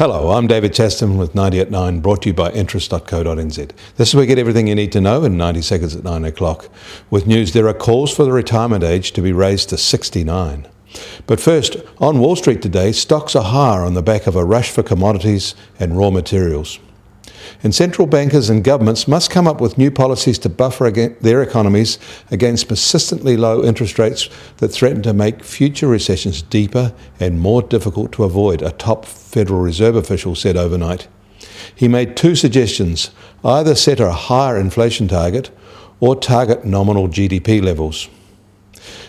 Hello, I'm David Chaston with 90 at 9, brought to you by interest.co.nz. This is where you get everything you need to know in 90 seconds at 9 o'clock. With news, there are calls for the retirement age to be raised to 69. But first, on Wall Street today, stocks are higher on the back of a rush for commodities and raw materials. And central bankers and governments must come up with new policies to buffer their economies against persistently low interest rates that threaten to make future recessions deeper and more difficult to avoid, a top Federal Reserve official said overnight. He made two suggestions: either set a higher inflation target or target nominal GDP levels.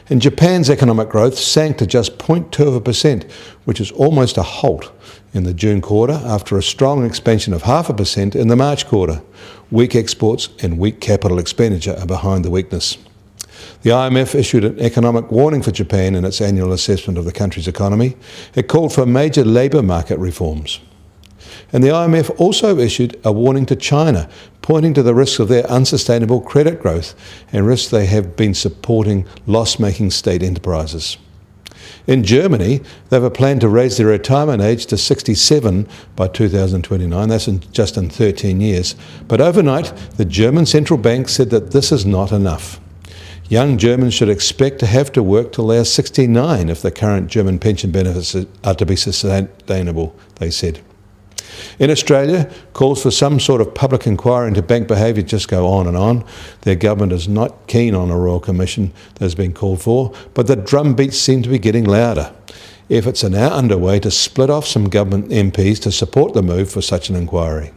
And Japan's economic growth sank to just 0.2%, which is almost a halt in the June quarter after a strong expansion of 0.5% in the March quarter. Weak exports and weak capital expenditure are behind the weakness. The IMF issued an economic warning for Japan in its annual assessment of the country's economy. It called for major labour market reforms. And the IMF also issued a warning to China, pointing to the risks of their unsustainable credit growth and risks they have been supporting loss-making state enterprises. In Germany, they have a plan to raise their retirement age to 67 by 2029. That's just in 13 years. But overnight, the German central bank said that this is not enough. Young Germans should expect to have to work till they are 69 if the current German pension benefits are to be sustainable, they said. In Australia, calls for some sort of public inquiry into bank behaviour just go on and on. Their government is not keen on a royal commission that has been called for, but the drumbeats seem to be getting louder. Efforts are now underway to split off some government MPs to support the move for such an inquiry.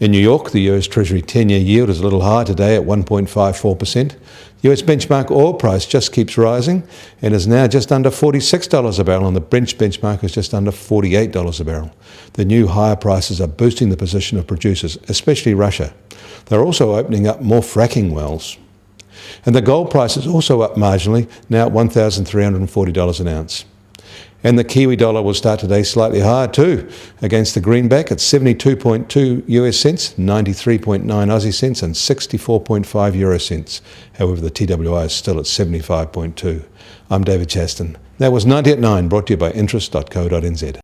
In New York, the US Treasury 10-year yield is a little higher today at 1.54%. The US benchmark oil price just keeps rising and is now just under $46 a barrel, and the Brent benchmark is just under $48 a barrel. The new higher prices are boosting the position of producers, especially Russia. They're also opening up more fracking wells. And the gold price is also up marginally, now at $1,340 an ounce. And the Kiwi dollar will start today slightly higher too, against the greenback at 72.2 US cents, 93.9 Aussie cents and 64.5 euro cents. However, the TWI is still at 75.2. I'm David Chaston. That was 90 at 9, brought to you by interest.co.nz.